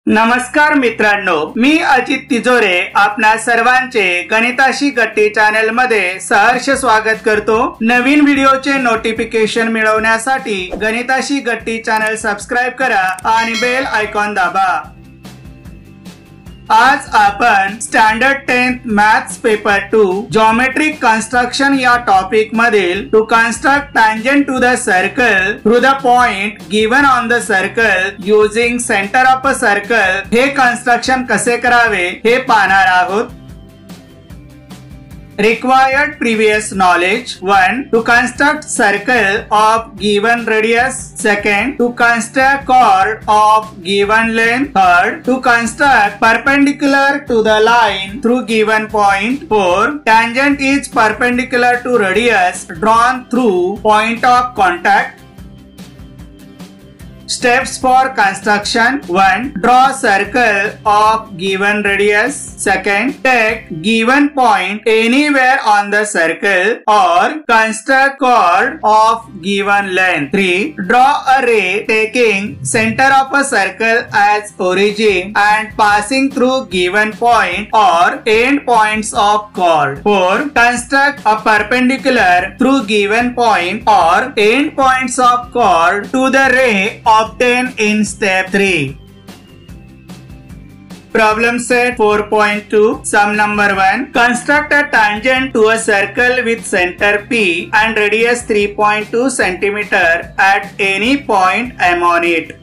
नमस्कार मित्रांनो, मी अजित तिजोरे आपणा सर्वांचे गणिताशी गट्टी चॅनल मध्ये सहर्ष स्वागत करतो। नवीन व्हिडिओचे नोटिफिकेशन मिळवण्यासाठी गणिताशी गट्टी चॅनल सबस्क्राइब करा आणि बेल आयकॉन दाबा। आज आपण standard 10th maths paper 2 geometric construction या टॉपिक मधील to construct tangent to the circle through the point given on the circle using centre of a circle हे कन्स्ट्रक्शन कसे करावे हे पाहणार आहोत। Required previous knowledge: 1. To construct circle of given radius. 2. To construct chord of given length. 3. To construct perpendicular to the line through given point. 4. Tangent is perpendicular to radius drawn through point of contact. Steps for construction: 1. Draw circle of given radius. 2. Take given point anywhere on the circle or construct chord of given length. 3. Draw a ray taking center of a circle as origin and passing through given point or end points of chord. 4. Construct a perpendicular through given point or end points of chord to the ray obtained in step 3. Problem set 4.2. Sum number 1. Construct a tangent to a circle with center P and radius 3.2 cm at any point M on it.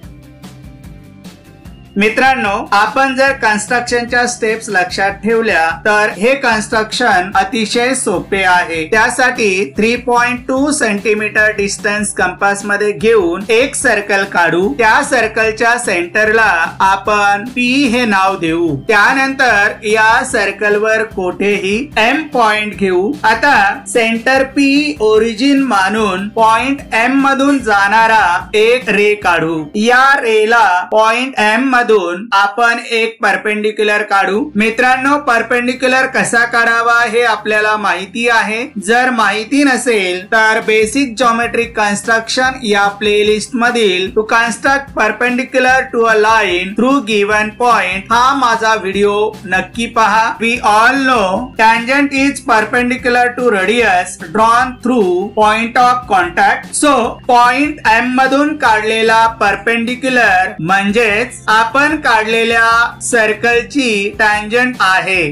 मित्रांनो, आपण जर कन्स्ट्रक्शनच्या steps लक्षात ठेवल्या तर हे construction अतिशय सोपे आहे। त्यासाठी 3.2 सेंटीमीटर डिस्टन्स कंपास मध्ये घेऊन एक सर्कल काढू। त्या सर्कलच्या सेंटरला आपण P हे नाव देऊ। त्यानंतर या सर्कलवर कोठेही M पॉइंट घेऊ। आता सेंटर P ओरिजिन मानून पॉइंट M मधून जाणारा एक रे काढू। या रेला पॉइंट M मधून आपण एक परपेंडिक्युलर काढू। मित्रांनो, परपेंडिक्युलर कसा काढावा हे आपल्याला माहिती आहे। जर माहिती नसेल तर बेसिक ज्योमेट्रिक कन्स्ट्रक्शन या प्लेलिस्ट मधील to construct perpendicular to a line through given point हा माझा व्हिडिओ नक्की पहा। We all know tangent is perpendicular to radius drawn through point of contact. So point M मधून काढलेला परपेंडिक्युलर म्हणजेच आपण काढलेल्या सर्कलची टँजंट आहे।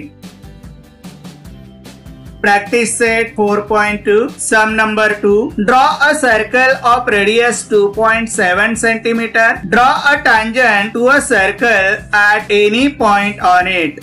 Practice set 4.2. Sum number 2. Draw a circle of radius 2.7 cm. Draw a tangent to a circle at any point on it.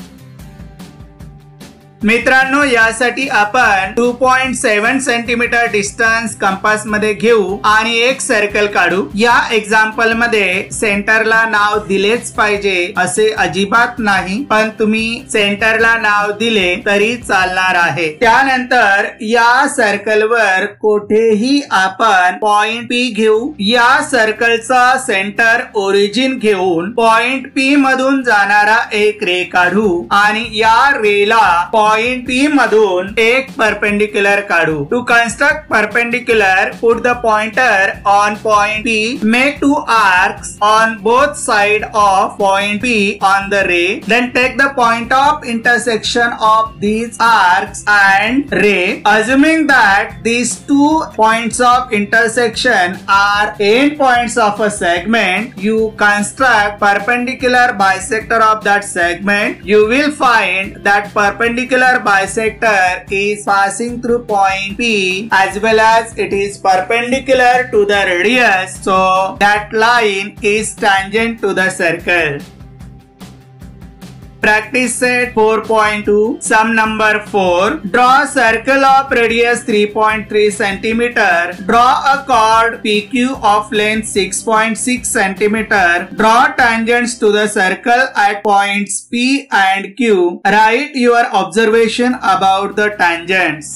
मित्रांनो, यासाठी आपण 2.7 सेंटीमीटर डिस्टन्स कंपास मध्ये घेऊ आणि एक सर्कल काढू। या एक्झाम्पल मध्ये सेंटरला नाव दिलेच पाहिजे असे अजिबात नाही, पण तुम्ही सेंटरला नाव दिले तरी चालणार आहे। त्यानंतर या सर्कलवर कोठेही आपण पॉइंट P घेऊ। या सर्कलचा सेंटर ओरिजिन घेऊन पॉइंट P मधून जाणारा एक रे काढू आणि या रेला पॉइंट P मधून एक परपेंडिक्युलर काढू। To construct perpendicular, put the pointer on point P, make two arcs on both side of point P on the ray, then take the point of intersection of these arcs and ray. Assuming that these two points of intersection are end points of a segment, you construct perpendicular bisector of that segment. You will find that perpendicular bisector is passing through point P as well as it is perpendicular to the radius, so that line is tangent to the circle. Practice set 4.2. Sum number 4. Draw a circle of radius 3.3 cm. Draw a chord PQ of length 6.6 cm. Draw tangents to the circle at points P and Q. Write your observation about the tangents.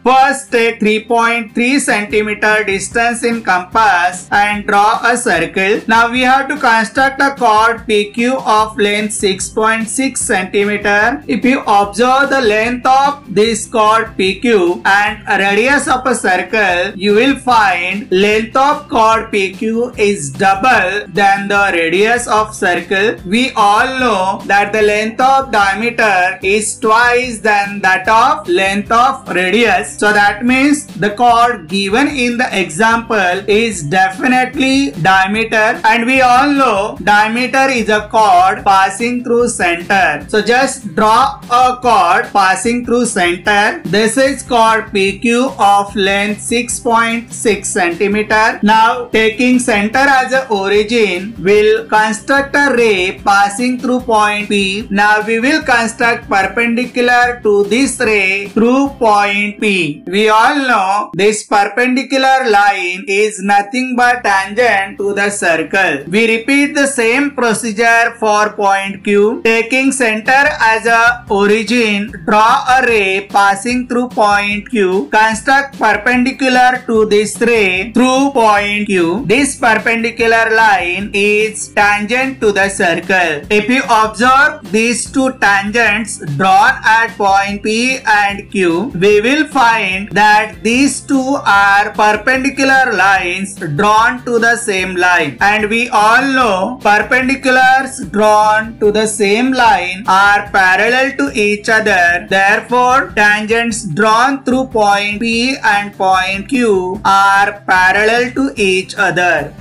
First, take 3.3 centimeter distance in compass and draw a circle. Now we have to construct a chord PQ of length 6.6 centimeter. If you observe the length of this chord PQ and a radius of a circle, you will find length of chord PQ is double than the radius of circle. We all know that the length of diameter is twice than that of length of radius. So that means the chord given in the example is definitely diameter, and we all know diameter is a chord passing through center. So just draw a chord passing through center. This is chord PQ of length 6.6 centimeter. Now taking center as a origin, we'll construct a ray passing through point P. Now we will construct perpendicular to this ray through point P. We all know this perpendicular line is nothing but tangent to the circle. We repeat the same procedure for point Q. Taking center as a origin, draw a ray passing through point Q. Construct perpendicular to this ray through point Q. This perpendicular line is tangent to the circle. If you observe these two tangents drawn at point P and Q, we will find that these two are perpendicular lines drawn to the same line, and we all know perpendiculars drawn to the same line are parallel to each other. Therefore, tangents drawn through point P and point Q are parallel to each other.